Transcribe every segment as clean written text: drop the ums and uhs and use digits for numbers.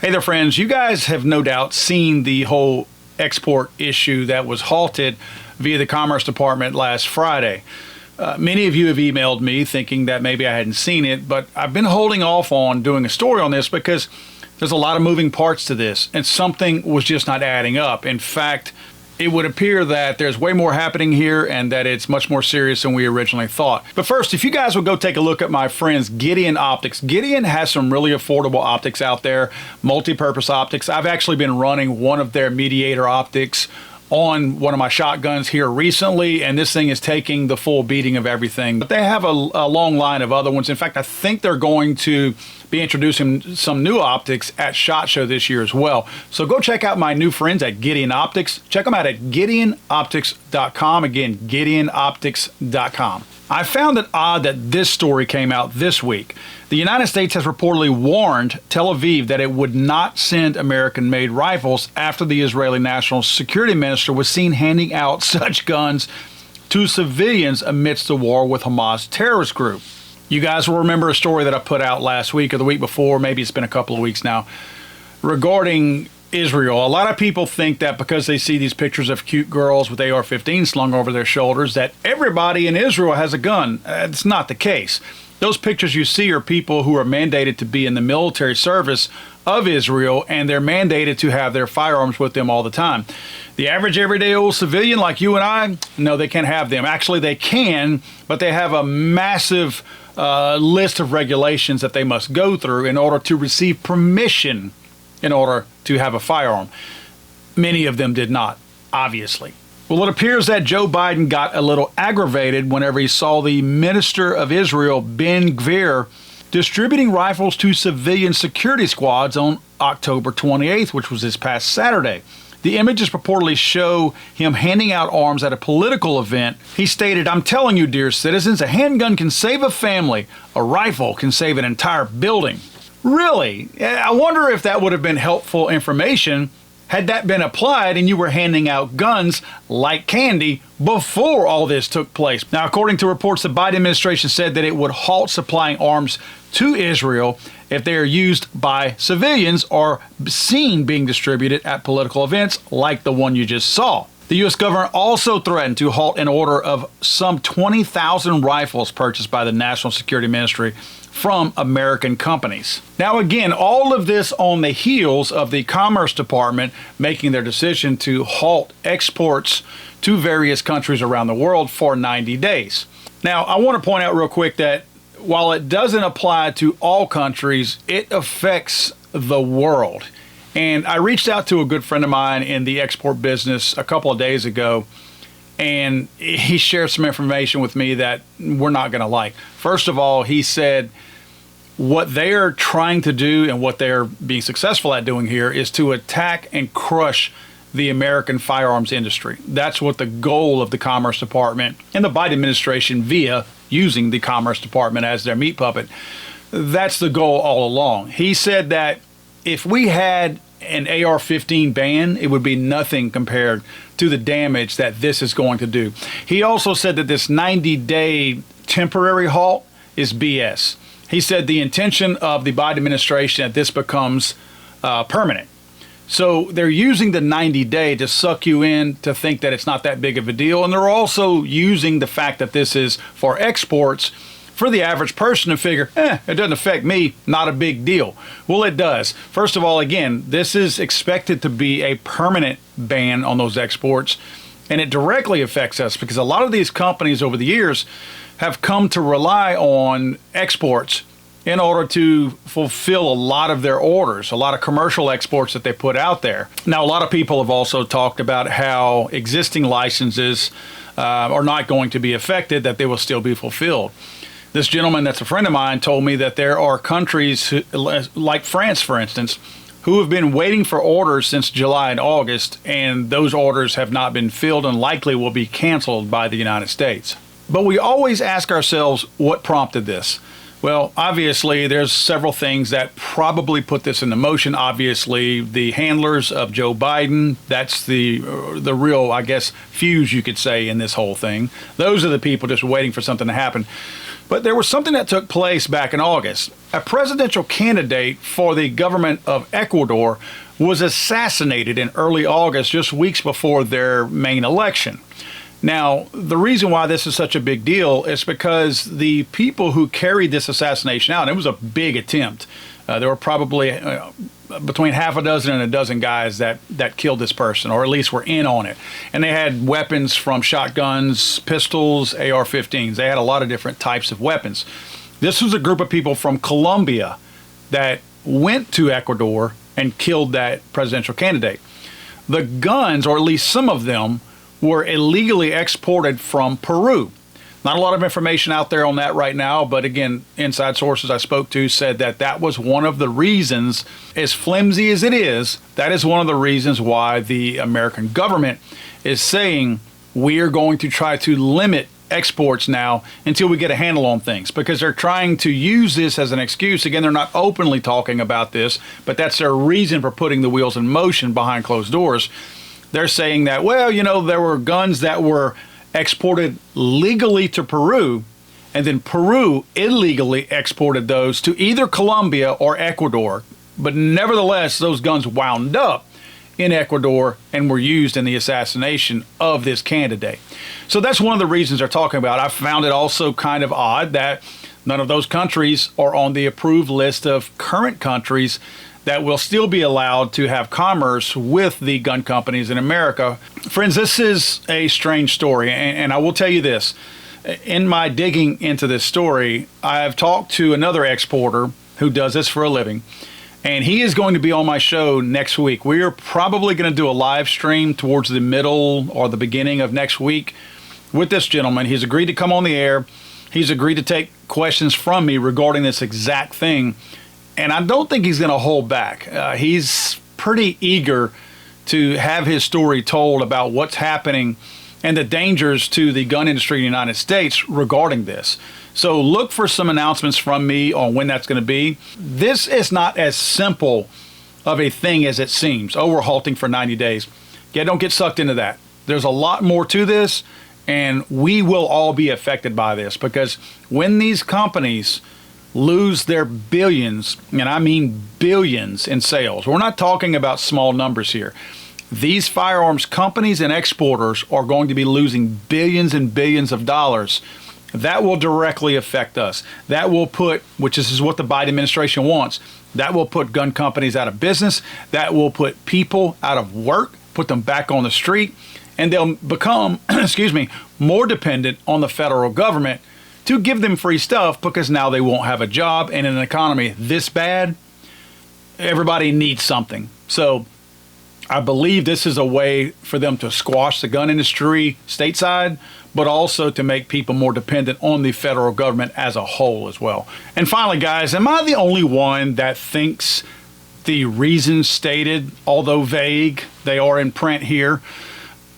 Hey there, friends. You guys have no doubt seen the whole export issue that was halted via the Commerce Department last Friday. Many of you have emailed me thinking that maybe I hadn't seen it, but I've been holding off on doing a story on this because there's a lot of moving parts to this, and something was just not adding up. In fact, it would appear that there's way more happening here and that it's much more serious than we originally thought. But first, if you guys would go take a look at my friends Gideon Optics. Gideon has some really affordable optics out there, multi-purpose optics. I've actually been running one of their mediator optics on one of my shotguns here recently, and this thing is taking the full beating of everything. But they have a long line of other ones. In fact, I think they're going to be introducing some new optics at SHOT Show this year as well. So go check out my new friends at Gideon Optics. Check them out at GideonOptics.com. Again, GideonOptics.com. I found it odd that this story came out this week. The United States has reportedly warned Tel Aviv that it would not send American-made rifles after the Israeli National Security Minister was seen handing out such guns to civilians amidst the war with Hamas terrorist group. You guys will remember a story that I put out last week or the week before, maybe it's been a couple of weeks now, regarding Israel. A lot of people think that because they see these pictures of cute girls with AR-15 slung over their shoulders that everybody in Israel has a gun. It's not the case. Those pictures you see are people who are mandated to be in the military service of Israel, and they're mandated to have their firearms with them all the time. The average everyday old civilian like you and I, no, they can't have them. Actually, they can, but they have a massive list of regulations that they must go through in order to receive permission in order to have a firearm. Many of them did not, obviously. Well, it appears that Joe Biden got a little aggravated whenever he saw the Minister of Israel, Ben Gvir, distributing rifles to civilian security squads on October 28th, which was this past Saturday. The images purportedly show him handing out arms at a political event. He stated, "I'm telling you, dear citizens, a handgun can save a family. A rifle can save an entire building." Really? I wonder if that would have been helpful information had that been applied and you were handing out guns like candy before all this took place. Now, according to reports, the Biden administration said that it would halt supplying arms to Israel if they are used by civilians or seen being distributed at political events like the one you just saw. The U.S. government also threatened to halt an order of some 20,000 rifles purchased by the National Security Ministry from American companies. Now, again, all of this on the heels of the Commerce Department making their decision to halt exports to various countries around the world for 90 days. Now, I want to point out real quick that while it doesn't apply to all countries, it affects the world. And I reached out to a good friend of mine in the export business a couple of days ago, and he shared some information with me that we're not going to like. First of all, he said what they're trying to do and what they're being successful at doing here is to attack and crush the American firearms industry. That's what the goal of the Commerce Department and the Biden administration via using the Commerce Department as their meat puppet. That's the goal all along. He said that if we had an AR-15 ban, it would be nothing compared to the damage that this is going to do. He also said that this 90-day temporary halt is BS. He said the intention of the Biden administration that this becomes permanent. So they're using the 90-day to suck you in to think that it's not that big of a deal. And they're also using the fact that this is for exports for the average person to figure, it doesn't affect me, not a big deal. Well, it does. First of all, again, this is expected to be a permanent ban on those exports, and it directly affects us because a lot of these companies over the years have come to rely on exports in order to fulfill a lot of their orders, a lot of commercial exports that they put out there. Now, a lot of people have also talked about how existing licenses are not going to be affected, that they will still be fulfilled. This gentleman that's a friend of mine told me that there are countries like France, for instance, who have been waiting for orders since July and August, and those orders have not been filled and likely will be canceled by the United States. But we always ask ourselves what prompted this. Well, obviously, there's several things that probably put this into motion. Obviously, the handlers of Joe Biden, that's the real, I guess, fuse, you could say, in this whole thing. Those are the people just waiting for something to happen. But there was something that took place back in August. A presidential candidate for the government of Ecuador was assassinated in early August, just weeks before their main election. Now, the reason why this is such a big deal is because the people who carried this assassination out, and it was a big attempt. There were probably between half a dozen and a dozen guys that killed this person, or at least were in on it. And they had weapons from shotguns, pistols, AR-15s. They had a lot of different types of weapons. This was a group of people from Colombia that went to Ecuador and killed that presidential candidate. The guns, or at least some of them, were illegally exported from Peru. Not a lot of information out there on that right now, but again, inside sources I spoke to said that was one of the reasons, as flimsy as it is, that is one of the reasons why the American government is saying we are going to try to limit exports now until we get a handle on things, because they're trying to use this as an excuse. Again, they're not openly talking about this, but that's their reason for putting the wheels in motion behind closed doors. They're saying that, well, there were guns that were exported legally to Peru, and then Peru illegally exported those to either Colombia or Ecuador. But nevertheless, those guns wound up in Ecuador and were used in the assassination of this candidate. So that's one of the reasons they're talking about. I found it also kind of odd that none of those countries are on the approved list of current countries that will still be allowed to have commerce with the gun companies in America. Friends, this is a strange story, and I will tell you this. In my digging into this story, I've talked to another exporter who does this for a living, and he is going to be on my show next week. We are probably going to do a live stream towards the middle or the beginning of next week with this gentleman. He's agreed to come on the air. He's agreed to take questions from me regarding this exact thing. And I don't think he's going to hold back. He's pretty eager to have his story told about what's happening and the dangers to the gun industry in the United States regarding this. So look for some announcements from me on when that's going to be. This is not as simple of a thing as it seems. Oh, we're halting for 90 days. Yeah, don't get sucked into that. There's a lot more to this, and we will all be affected by this, because when these companies lose their billions, and I mean billions in sales. We're not talking about small numbers here. These firearms companies and exporters are going to be losing billions and billions of dollars. That will directly affect us. That will put, which is what the Biden administration wants, that will put gun companies out of business. That will put people out of work, put them back on the street, and they'll become, more dependent on the federal government to give them free stuff, because now they won't have a job. And in an economy this bad, everybody needs something. So I believe this is a way for them to squash the gun industry stateside, but also to make people more dependent on the federal government as a whole as well. And finally, guys, am I the only one that thinks the reasons stated, although vague, they are in print here,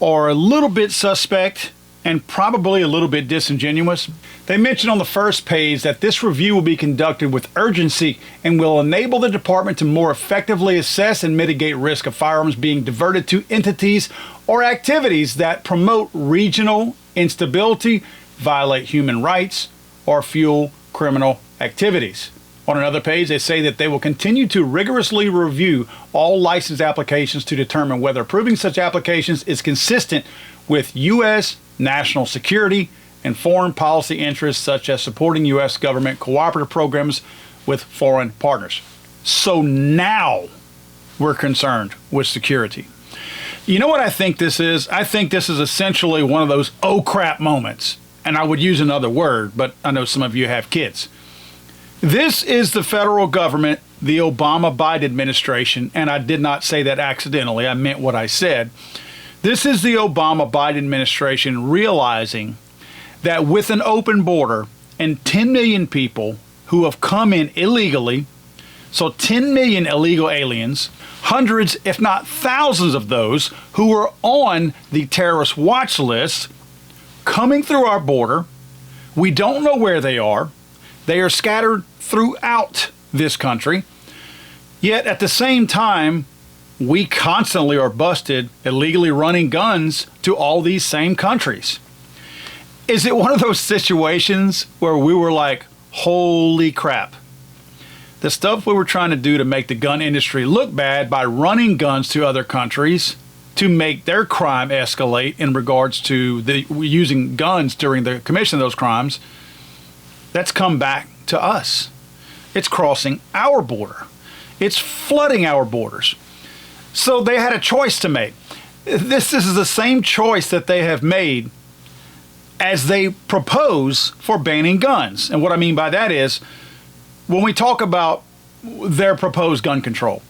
are a little bit suspect and probably a little bit disingenuous? They mention on the first page that this review will be conducted with urgency and will enable the department to more effectively assess and mitigate risk of firearms being diverted to entities or activities that promote regional instability, violate human rights, or fuel criminal activities. On another page, they say that they will continue to rigorously review all license applications to determine whether approving such applications is consistent with U.S. national security and foreign policy interests, such as supporting U.S. government cooperative programs with foreign partners. So now we're concerned with security. You know what I think this is? I think this is essentially one of those oh crap moments. And I would use another word, but I know some of you have kids. This is the federal government, the Obama-Biden administration, and I did not say that accidentally. I meant what I said. This is the Obama-Biden administration realizing that with an open border and 10 million people who have come in illegally, so 10 million illegal aliens, hundreds, if not thousands of those who are on the terrorist watch list, coming through our border, we don't know where they are, They are scattered throughout this country. Yet at the same time, we constantly are busted illegally running guns to all these same countries. Is it one of those situations where we were like, holy crap? The stuff we were trying to do to make the gun industry look bad by running guns to other countries to make their crime escalate in regards to using guns during the commission of those crimes, that's come back to us. It's crossing our border. It's flooding our borders. So they had a choice to make. This is the same choice that they have made as they propose for banning guns. And what I mean by that is, when we talk about their proposed gun control,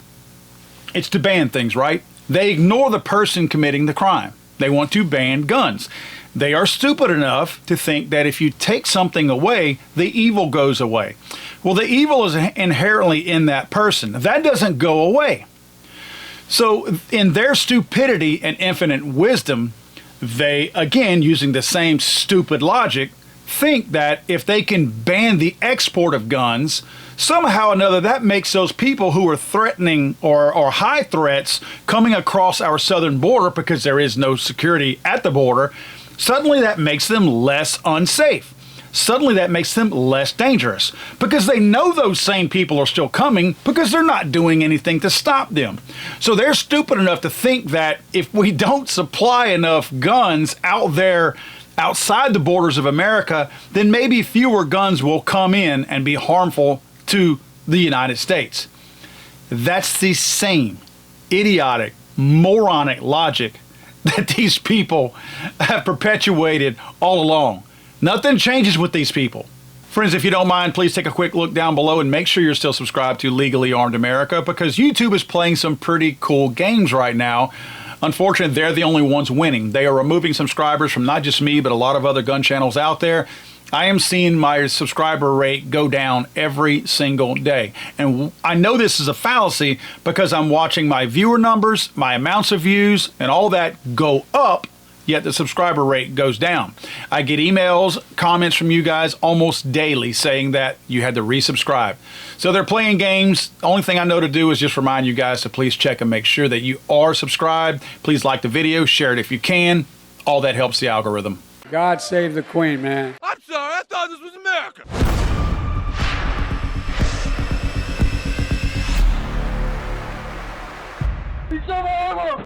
it's to ban things, right? They ignore the person committing the crime. They want to ban guns. They are stupid enough to think that if you take something away, the evil goes away. Well, the evil is inherently in that person. That doesn't go away. So in their stupidity and infinite wisdom, they, again, using the same stupid logic, think that if they can ban the export of guns, somehow or another that makes those people who are threatening or high threats coming across our southern border, because there is no security at the border, suddenly that makes them less unsafe. Suddenly that makes them less dangerous, because they know those same people are still coming because they're not doing anything to stop them. So they're stupid enough to think that if we don't supply enough guns out there outside the borders of America, then maybe fewer guns will come in and be harmful to the United States. That's the same idiotic, moronic logic that these people have perpetuated all along. Nothing changes with these people. Friends, if you don't mind, please take a quick look down below and make sure you're still subscribed to Legally Armed America, because YouTube is playing some pretty cool games right now. Unfortunately, they're the only ones winning. They are removing subscribers from not just me, but a lot of other gun channels out there. I am seeing my subscriber rate go down every single day. And I know this is a fallacy because I'm watching my viewer numbers, my amounts of views, and all that go up, yet the subscriber rate goes down. I get emails, comments from you guys almost daily saying that you had to resubscribe. So they're playing games. The only thing I know to do is just remind you guys to please check and make sure that you are subscribed. Please like the video, share it if you can. All that helps the algorithm. God save the Queen, man. I'm sorry, I thought this was America. He's over.